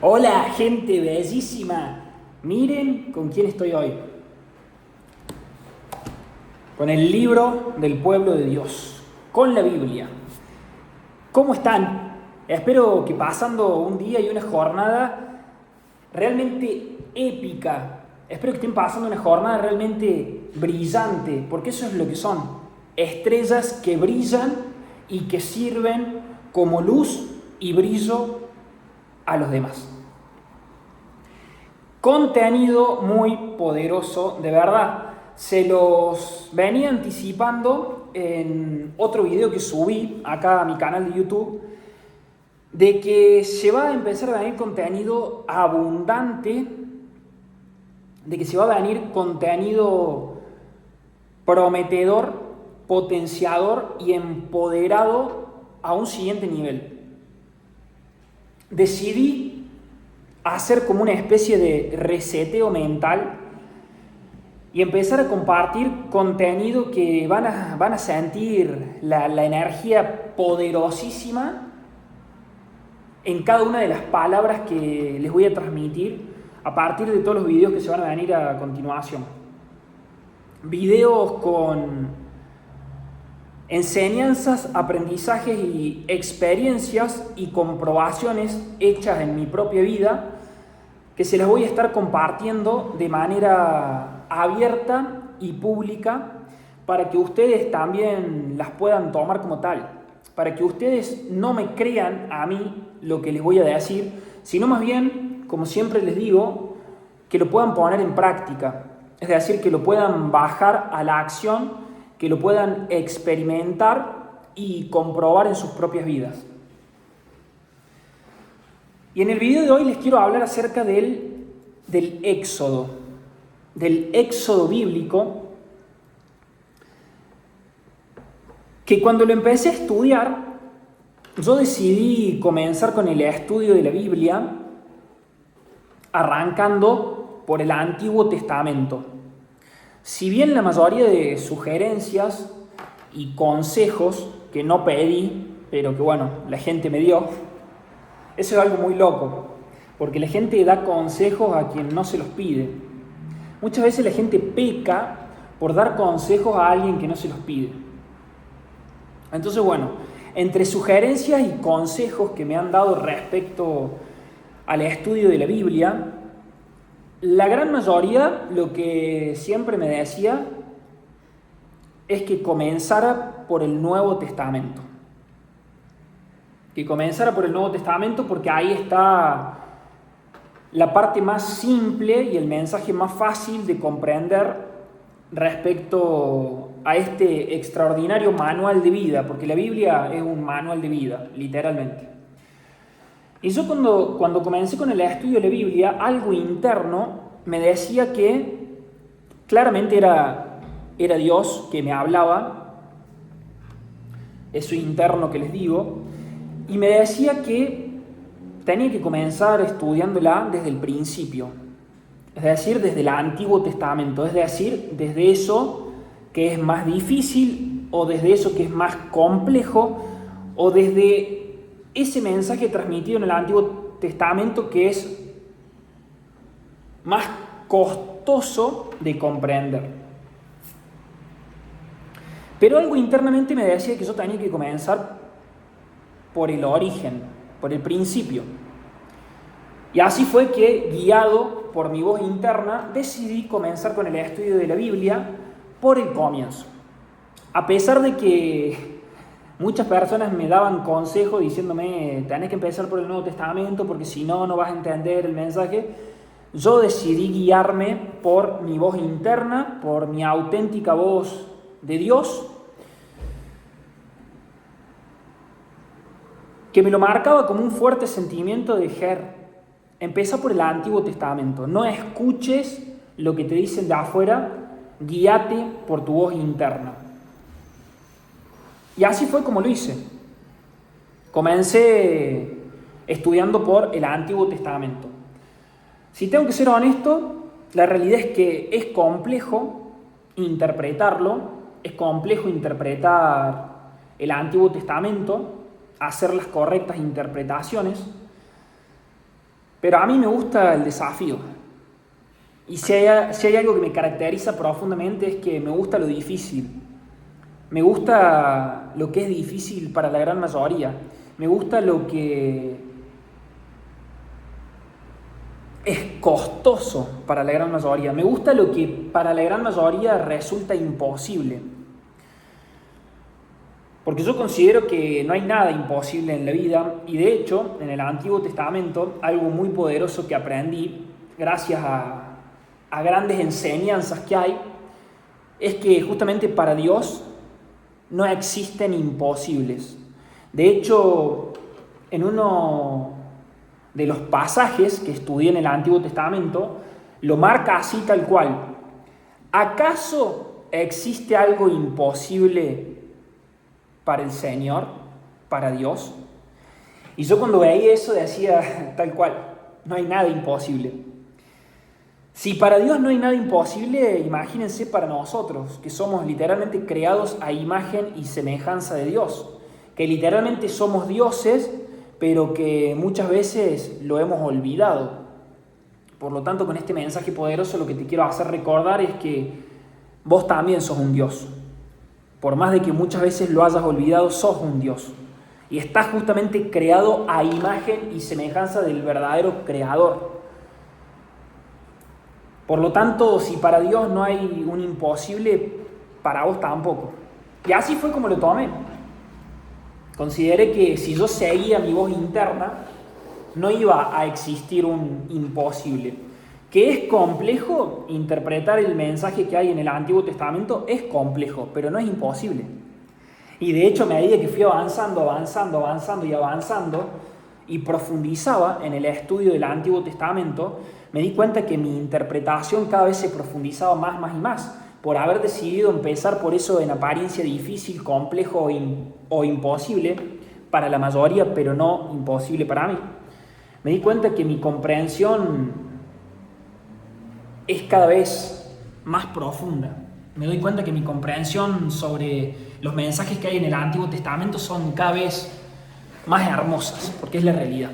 Hola, gente bellísima. Miren con quién estoy hoy. Con el libro del pueblo de Dios, con la Biblia. ¿Cómo están? Espero que pasando un día y una jornada realmente épica. Espero que estén pasando una jornada realmente brillante, porque eso es lo que son. Estrellas que brillan y que sirven como luz y brillo a los demás. Contenido muy poderoso, de verdad. Se los venía anticipando en otro video que subí acá a mi canal de YouTube, de que se va a empezar a venir contenido abundante, de que se va a venir contenido prometedor, potenciador y empoderado a un siguiente nivel. Decidí hacer como una especie de reseteo mental y empezar a compartir contenido que van a sentir la energía poderosísima en cada una de las palabras que les voy a transmitir a partir de todos los videos que se van a venir a continuación. Videos con enseñanzas, aprendizajes y experiencias y comprobaciones hechas en mi propia vida que se las voy a estar compartiendo de manera abierta y pública para que ustedes también las puedan tomar como tal, para que ustedes no me crean a mí lo que les voy a decir, sino más bien, como siempre les digo, que lo puedan poner en práctica, es decir, que lo puedan bajar a la acción, que lo puedan experimentar y comprobar en sus propias vidas. Y en el video de hoy les quiero hablar acerca del éxodo bíblico, que cuando lo empecé a estudiar, yo decidí comenzar con el estudio de la Biblia, arrancando por el Antiguo Testamento. Si bien la mayoría de sugerencias y consejos que no pedí, pero que bueno, la gente me dio, eso es algo muy loco, porque la gente da consejos a quien no se los pide. Muchas veces la gente peca por dar consejos a alguien que no se los pide. Entonces, bueno, entre sugerencias y consejos que me han dado respecto al estudio de la Biblia, la gran mayoría lo que siempre me decía es que comenzara por el Nuevo Testamento. Que comenzara por el Nuevo Testamento porque ahí está la parte más simple y el mensaje más fácil de comprender respecto a este extraordinario manual de vida, porque la Biblia es un manual de vida, literalmente. Y yo cuando comencé con el estudio de la Biblia, algo interno me decía que claramente era Dios que me hablaba, eso interno que les digo, y me decía que tenía que comenzar estudiándola desde el principio, es decir, desde el Antiguo Testamento, es decir, desde eso que es más difícil o desde eso que es más complejo o desde ese mensaje transmitido en el Antiguo Testamento que es más costoso de comprender. Pero algo internamente me decía que yo tenía que comenzar por el origen, por el principio. Y así fue que, guiado por mi voz interna, decidí comenzar con el estudio de la Biblia por el comienzo. A pesar de que muchas personas me daban consejos diciéndome tenés que empezar por el Nuevo Testamento porque si no, no vas a entender el mensaje, yo decidí guiarme por mi voz interna, por mi auténtica voz de Dios, que me lo marcaba como un fuerte sentimiento de empieza por el Antiguo Testamento, no escuches lo que te dicen de afuera, guíate por tu voz interna. Y así fue como lo hice. Comencé estudiando por el Antiguo Testamento. Si tengo que ser honesto, la realidad es que es complejo interpretarlo, es complejo interpretar el Antiguo Testamento, hacer las correctas interpretaciones, Pero a mí me gusta el desafío. Y si hay algo que me caracteriza profundamente es que me gusta lo difícil. Me gusta lo que es difícil para la gran mayoría. Me gusta lo que es costoso para la gran mayoría. Me gusta lo que para la gran mayoría resulta imposible. Porque yo considero que no hay nada imposible en la vida, y de hecho, en el Antiguo Testamento, algo muy poderoso que aprendí, gracias a grandes enseñanzas que hay, es que justamente para Dios no existen imposibles. De hecho, en uno de los pasajes que estudié en el Antiguo Testamento, lo marca así tal cual. ¿Acaso existe algo imposible para el Señor, para Dios? Y yo cuando veía eso decía tal cual, no hay nada imposible. Si para Dios no hay nada imposible, imagínense para nosotros, que somos literalmente creados a imagen y semejanza de Dios, que literalmente somos dioses, pero que muchas veces lo hemos olvidado. Por lo tanto, con este mensaje poderoso lo que te quiero hacer recordar es que vos también sos un Dios. Por más de que muchas veces lo hayas olvidado, sos un Dios. Y estás justamente creado a imagen y semejanza del verdadero Creador. Por lo tanto, si para Dios no hay un imposible, para vos tampoco. Y así fue como lo tomé. Consideré que si yo seguía mi voz interna, no iba a existir un imposible. ¿Que es complejo interpretar el mensaje que hay en el Antiguo Testamento? Es complejo, pero no es imposible. Y de hecho, a medida que fui avanzando y profundizaba en el estudio del Antiguo Testamento, me di cuenta que mi interpretación cada vez se profundizaba más y más, por haber decidido empezar por eso en apariencia difícil, complejo o imposible para la mayoría, pero no imposible para mí. Me di cuenta que mi comprensión es cada vez más profunda. Me doy cuenta que mi comprensión sobre los mensajes que hay en el Antiguo Testamento son cada vez más hermosas, porque es la realidad.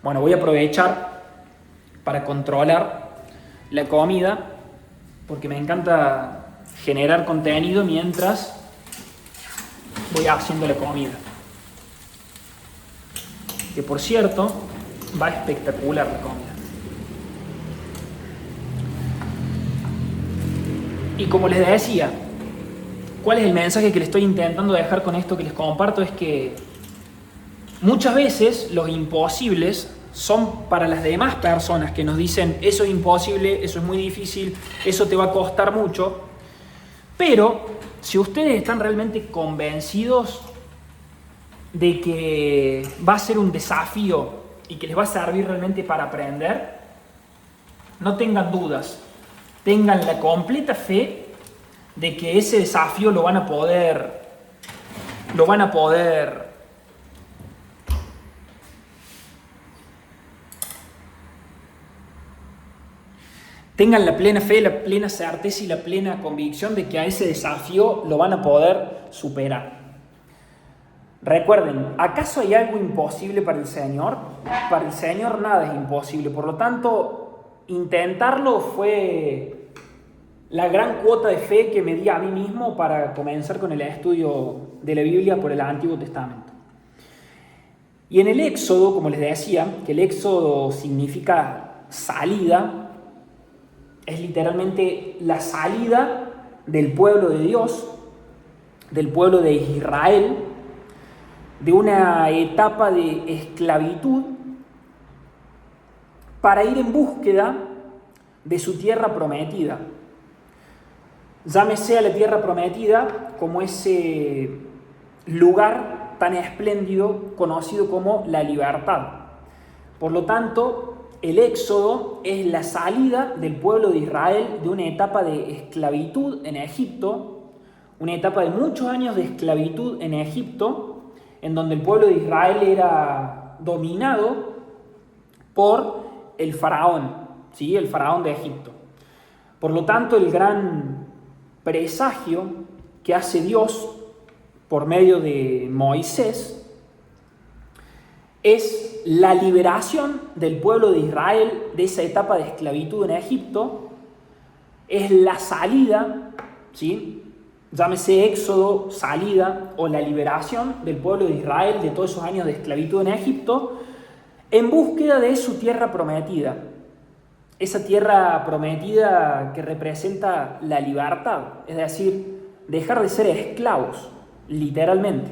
Bueno, voy a aprovechar para controlar la comida, porque me encanta generar contenido mientras voy haciendo la comida. Que por cierto, va espectacular la comida. Y como les decía, ¿cuál es el mensaje que les estoy intentando dejar con esto que les comparto? Es que muchas veces los imposibles son para las demás personas que nos dicen eso es imposible, eso es muy difícil, eso te va a costar mucho. Pero si ustedes están realmente convencidos de que va a ser un desafío y que les va a servir realmente para aprender, no tengan dudas, tengan la completa fe de que ese desafío lo van a poder tengan la plena fe, la plena certeza y la plena convicción de que a ese desafío lo van a poder superar. Recuerden, ¿acaso hay algo imposible para el Señor? Para el Señor nada es imposible, por lo tanto, intentarlo fue la gran cuota de fe que me di a mí mismo para comenzar con el estudio de la Biblia por el Antiguo Testamento. Y en el Éxodo, como les decía, que el Éxodo significa salida, es literalmente la salida del pueblo de Dios, del pueblo de Israel, de una etapa de esclavitud para ir en búsqueda de su tierra prometida. Llámese a la tierra prometida como ese lugar tan espléndido conocido como la libertad. Por lo tanto, el Éxodo es la salida del pueblo de Israel de una etapa de esclavitud en Egipto, una etapa de muchos años de esclavitud en Egipto, en donde el pueblo de Israel era dominado por el faraón, ¿sí? El faraón de Egipto. Por lo tanto, el gran presagio que hace Dios por medio de Moisés es la liberación del pueblo de Israel de esa etapa de esclavitud en Egipto, es la salida, ¿sí? Llámese éxodo, salida o la liberación del pueblo de Israel de todos esos años de esclavitud en Egipto en búsqueda de su tierra prometida. Esa tierra prometida que representa la libertad, es decir, dejar de ser esclavos, literalmente.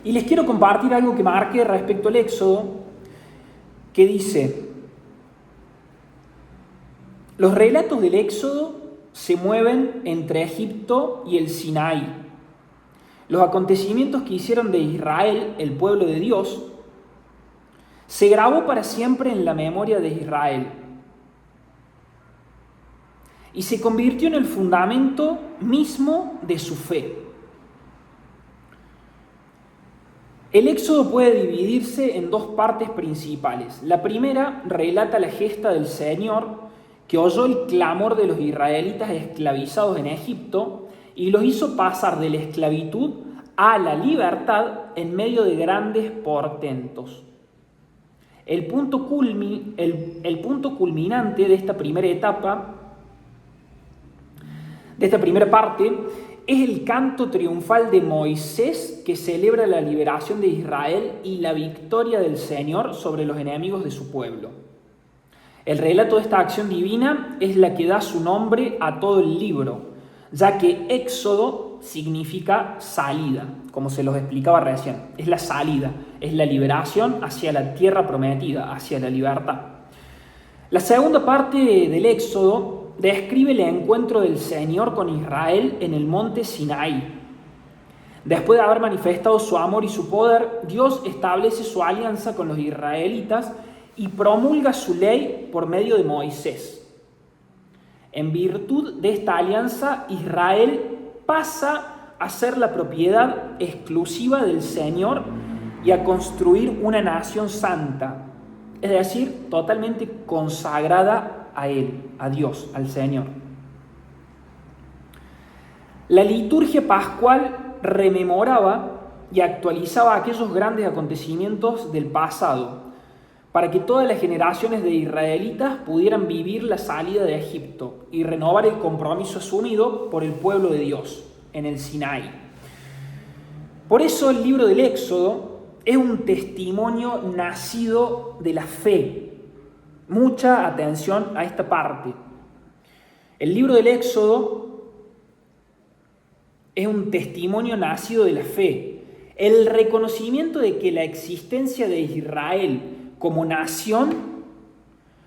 Y les quiero compartir algo que marque respecto al Éxodo, que dice: los relatos del Éxodo se mueven entre Egipto y el Sinaí. Los acontecimientos que hicieron de Israel el pueblo de Dios se grabó para siempre en la memoria de Israel y se convirtió en el fundamento mismo de su fe. El Éxodo puede dividirse en dos partes principales. La primera relata la gesta del Señor, que oyó el clamor de los israelitas esclavizados en Egipto y los hizo pasar de la esclavitud a la libertad en medio de grandes portentos. El punto culminante de esta primera etapa, de esta primera parte, es el canto triunfal de Moisés, que celebra la liberación de Israel y la victoria del Señor sobre los enemigos de su pueblo. El relato de esta acción divina es la que da su nombre a todo el libro, ya que Éxodo significa salida, como se los explicaba recién. Es la salida, es la liberación hacia la tierra prometida, hacia la libertad. La segunda parte del Éxodo describe el encuentro del Señor con Israel en el monte Sinaí. Después de haber manifestado su amor y su poder, Dios establece su alianza con los israelitas y promulga su ley por medio de Moisés. En virtud de esta alianza, Israel pasa a ser la propiedad exclusiva del Señor y a construir una nación santa, es decir, totalmente consagrada a Él, a Dios, al Señor. La liturgia pascual rememoraba y actualizaba aquellos grandes acontecimientos del pasado, para que todas las generaciones de israelitas pudieran vivir la salida de Egipto y renovar el compromiso asumido por el pueblo de Dios en el Sinaí. Por eso el libro del Éxodo es un testimonio nacido de la fe. Mucha atención a esta parte. El libro del Éxodo es un testimonio nacido de la fe. El reconocimiento de que la existencia de Israel como nación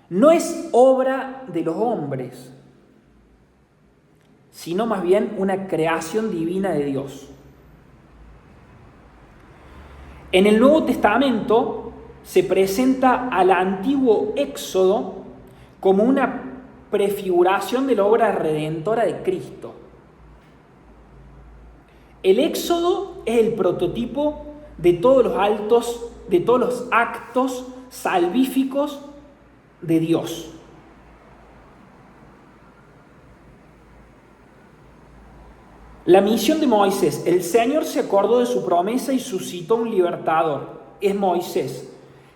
no es obra de los hombres, sino más bien una creación divina de Dios. En el Nuevo Testamento se presenta al antiguo Éxodo como una prefiguración de la obra redentora de Cristo. El Éxodo es el prototipo de todos los actos salvíficos de Dios. La misión de Moisés: el Señor se acordó de su promesa y suscitó un libertador. Es Moisés,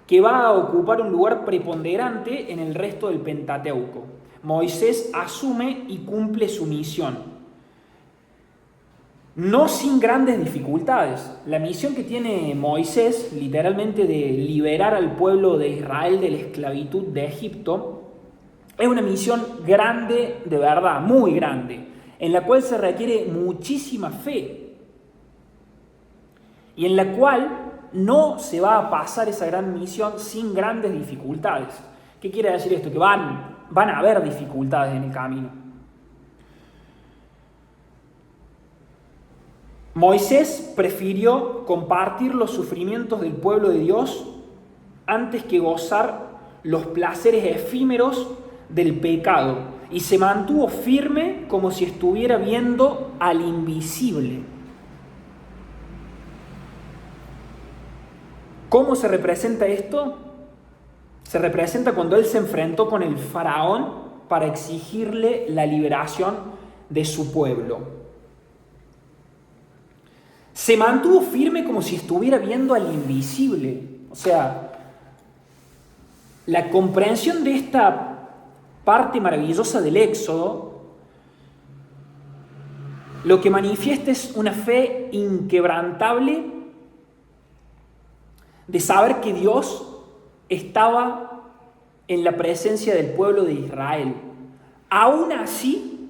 que va a ocupar un lugar preponderante en el resto del Pentateuco. Moisés asume y cumple su misión, no sin grandes dificultades. La misión que tiene Moisés, literalmente de liberar al pueblo de Israel de la esclavitud de Egipto, es una misión grande, de verdad, muy grande, en la cual se requiere muchísima fe y en la cual no se va a pasar esa gran misión sin grandes dificultades. ¿Qué quiere decir esto? Que van a haber dificultades en el camino. Moisés prefirió compartir los sufrimientos del pueblo de Dios antes que gozar los placeres efímeros del pecado, y se mantuvo firme como si estuviera viendo al invisible. ¿Cómo se representa esto? Se representa cuando él se enfrentó con el faraón para exigirle la liberación de su pueblo. Se mantuvo firme como si estuviera viendo al invisible. O sea, la comprensión de esta parte maravillosa del Éxodo lo que manifiesta es una fe inquebrantable de saber que Dios estaba en la presencia del pueblo de Israel, aún así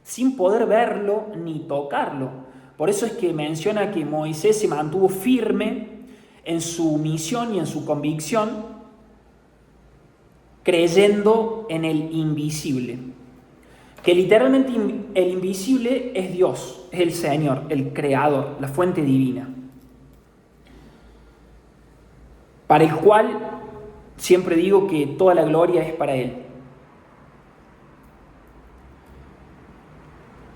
sin poder verlo ni tocarlo. Por eso es que menciona que Moisés se mantuvo firme en su misión y en su convicción, creyendo en el invisible. Que literalmente el invisible es Dios, es el Señor, el Creador, la fuente divina, para el cual siempre digo que toda la gloria es para Él.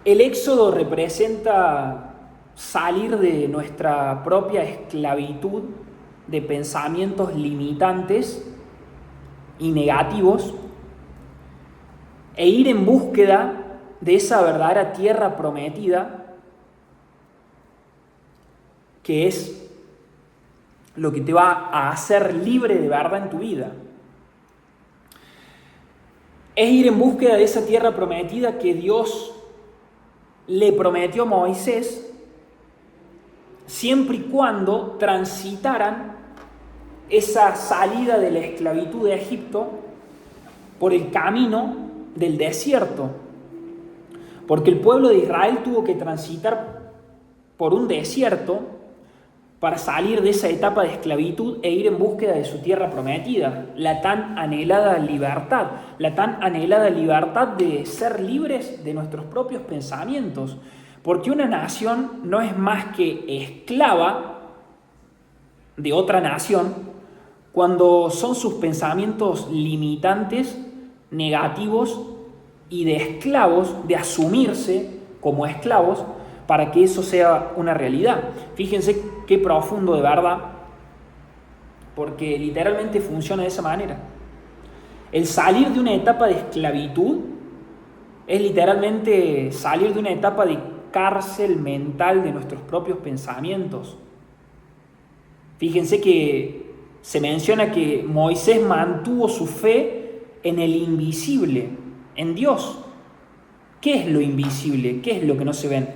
El Éxodo representa salir de nuestra propia esclavitud de pensamientos limitantes y negativos e ir en búsqueda de esa verdadera tierra prometida que es lo que te va a hacer libre de verdad en tu vida. Es ir en búsqueda de esa tierra prometida que Dios le prometió a Moisés siempre y cuando transitaran esa salida de la esclavitud de Egipto por el camino del desierto, porque el pueblo de Israel tuvo que transitar por un desierto para salir de esa etapa de esclavitud e ir en búsqueda de su tierra prometida, la tan anhelada libertad de ser libres de nuestros propios pensamientos, porque una nación no es más que esclava de otra nación cuando son sus pensamientos limitantes, negativos y de esclavos, de asumirse como esclavos para que eso sea una realidad. Fíjense qué profundo de verdad, porque literalmente funciona de esa manera. El salir de una etapa de esclavitud es literalmente salir de una etapa de cárcel mental de nuestros propios pensamientos. Fíjense que se menciona que Moisés mantuvo su fe en el invisible, en Dios. ¿Qué es lo invisible? ¿Qué es lo que no se ven?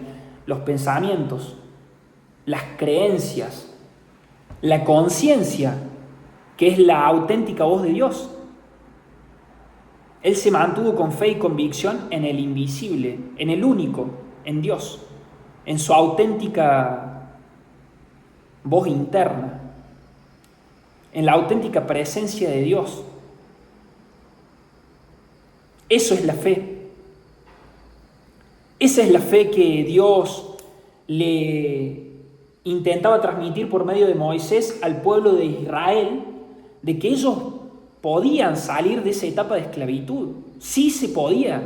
Los pensamientos, las creencias, la conciencia, que es la auténtica voz de Dios. Él se mantuvo con fe y convicción en el invisible, en el único, en Dios, en su auténtica voz interna, en la auténtica presencia de Dios. Eso es la fe. Esa es la fe que Dios le intentaba transmitir por medio de Moisés al pueblo de Israel, de que ellos podían salir de esa etapa de esclavitud. Sí se podía.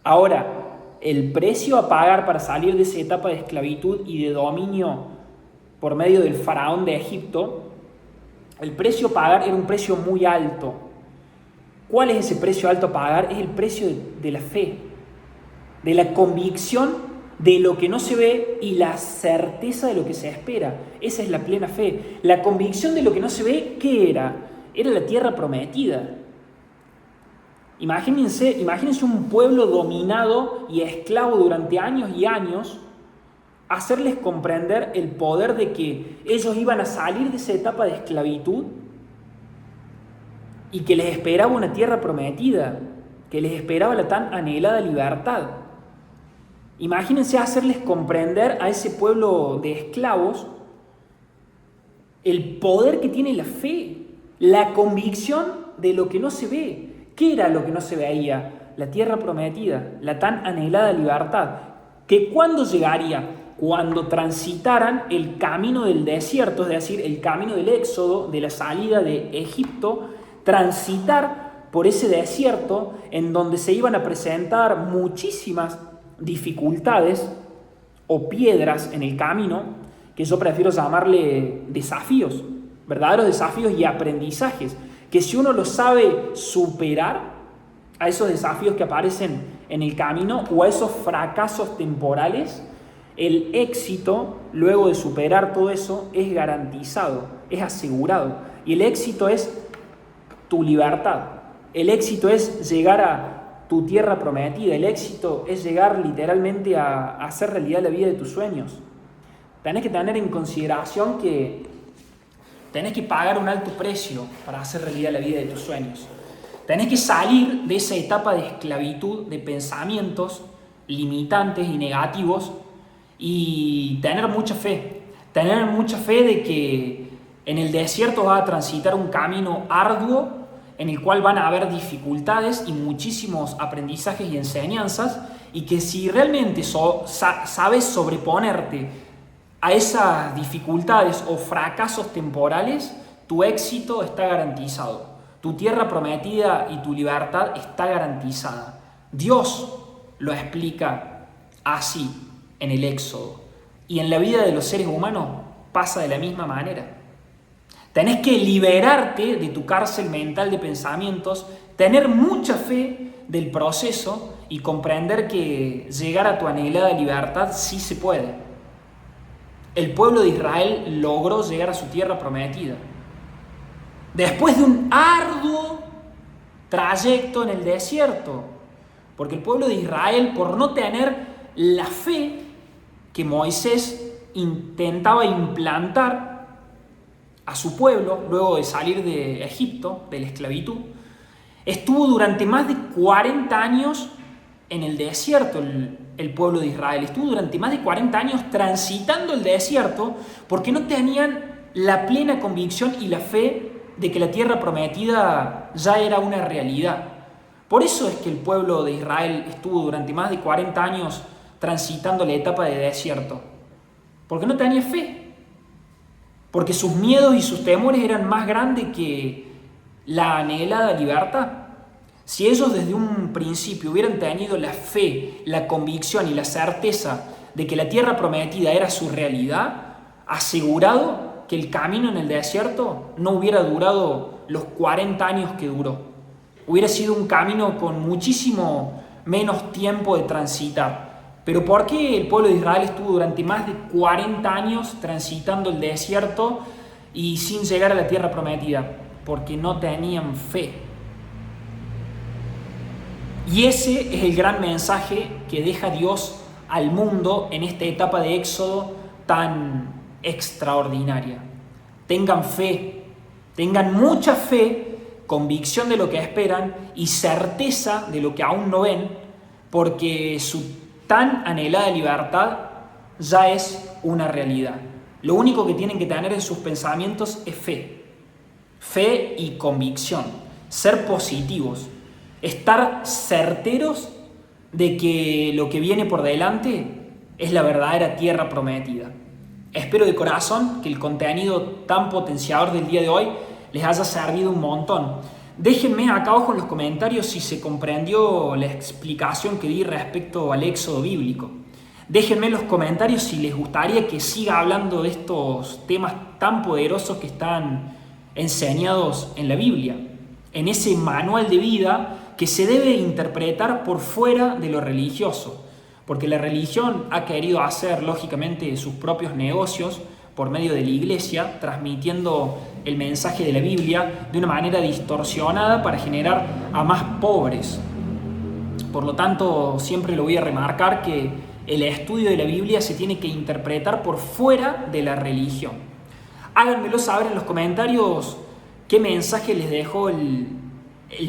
Ahora, el precio a pagar para salir de esa etapa de esclavitud y de dominio por medio del faraón de Egipto, el precio a pagar era un precio muy alto. ¿Cuál es ese precio alto a pagar? Es el precio de la fe, de la convicción de lo que no se ve y la certeza de lo que se espera. Esa es la plena fe. La convicción de lo que no se ve, ¿qué era? Era la tierra prometida. Imagínense un pueblo dominado y esclavo durante años y años, hacerles comprender el poder de que ellos iban a salir de esa etapa de esclavitud y que les esperaba una tierra prometida, que les esperaba la tan anhelada libertad. Imagínense hacerles comprender a ese pueblo de esclavos el poder que tiene la fe, la convicción de lo que no se ve. ¿Qué era lo que no se veía? La tierra prometida, la tan anhelada libertad, que ¿cuándo llegaría? Cuando transitaran el camino del desierto, es decir, el camino del éxodo, de la salida de Egipto, transitar por ese desierto en donde se iban a presentar muchísimas dificultades o piedras en el camino, que yo prefiero llamarle desafíos, verdaderos desafíos y aprendizajes, que si uno lo sabe superar a esos desafíos que aparecen en el camino o a esos fracasos temporales, El éxito, luego de superar todo eso, es garantizado, es asegurado. Y el éxito es tu libertad. El éxito es llegar a tu tierra prometida. El éxito es llegar literalmente a hacer realidad la vida de tus sueños. Tenés que tener en consideración que tenés que pagar un alto precio para hacer realidad la vida de tus sueños. Tenés que salir de esa etapa de esclavitud, de pensamientos limitantes y negativos, y tener mucha fe. Tener mucha fe de que en el desierto vas a transitar un camino arduo en el cual van a haber dificultades y muchísimos aprendizajes y enseñanzas, y que si realmente sabes sobreponerte a esas dificultades o fracasos temporales, tu éxito está garantizado. Tu tierra prometida y tu libertad está garantizada. Dios lo explica así en el Éxodo. Y en la vida de los seres humanos pasa de la misma manera. Tenés que liberarte de tu cárcel mental de pensamientos, tener mucha fe del proceso y comprender que llegar a tu anhelada libertad sí se puede. El pueblo de Israel logró llegar a su tierra prometida. Después de un arduo trayecto en el desierto, porque el pueblo de Israel, por no tener la fe que Moisés intentaba implantar a su pueblo luego de salir de Egipto, de la esclavitud, estuvo durante más de 40 años en el desierto el pueblo de Israel. Estuvo durante más de 40 años transitando el desierto porque no tenían la plena convicción y la fe de que la tierra prometida ya era una realidad. Por eso es que el pueblo de Israel estuvo durante más de 40 años transitando la etapa de desierto, porque no tenía fe, porque sus miedos y sus temores eran más grandes que la anhelada libertad. Si ellos desde un principio hubieran tenido la fe, la convicción y la certeza de que la tierra prometida era su realidad, asegurado que el camino en el desierto no hubiera durado los 40 años que duró. Hubiera sido un camino con muchísimo menos tiempo de transitar. Pero ¿por qué el pueblo de Israel estuvo durante más de 40 años transitando el desierto y sin llegar a la tierra prometida? Porque no tenían fe. Y ese es el gran mensaje que deja Dios al mundo en esta etapa de Éxodo tan extraordinaria. Tengan fe, tengan mucha fe, convicción de lo que esperan y certeza de lo que aún no ven, porque su tan anhelada libertad ya es una realidad. Lo único que tienen que tener en sus pensamientos es fe. Fe y convicción. Ser positivos. Estar certeros de que lo que viene por delante es la verdadera tierra prometida. Espero de corazón que el contenido tan potenciador del día de hoy les haya servido un montón. Déjenme acá abajo en los comentarios si se comprendió la explicación que di respecto al éxodo bíblico. Déjenme en los comentarios si les gustaría que siga hablando de estos temas tan poderosos que están enseñados en la Biblia, en ese manual de vida que se debe interpretar por fuera de lo religioso, porque la religión ha querido hacer lógicamente sus propios negocios por medio de la iglesia, transmitiendo el mensaje de la Biblia de una manera distorsionada para generar a más pobres. Por lo tanto, siempre lo voy a remarcar que el estudio de la Biblia se tiene que interpretar por fuera de la religión. Háganmelo saber en los comentarios qué mensaje les dejó el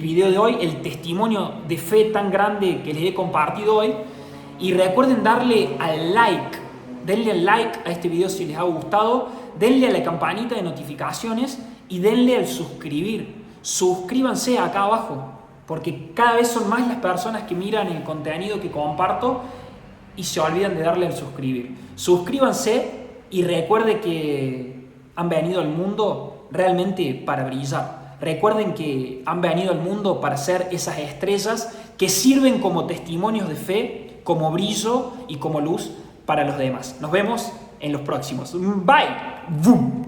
video de hoy, el testimonio de fe tan grande que les he compartido hoy. Y recuerden darle al like, denle al like a este video si les ha gustado, denle a la campanita de notificaciones y denle al suscribir. Suscríbanse acá abajo, porque cada vez son más las personas que miran el contenido que comparto y se olvidan de darle al suscribir. Suscríbanse y recuerden que han venido al mundo realmente para brillar. Recuerden que han venido al mundo para ser esas estrellas que sirven como testimonios de fe, como brillo y como luz para los demás. Nos vemos en los próximos. Bye. ¡Bum!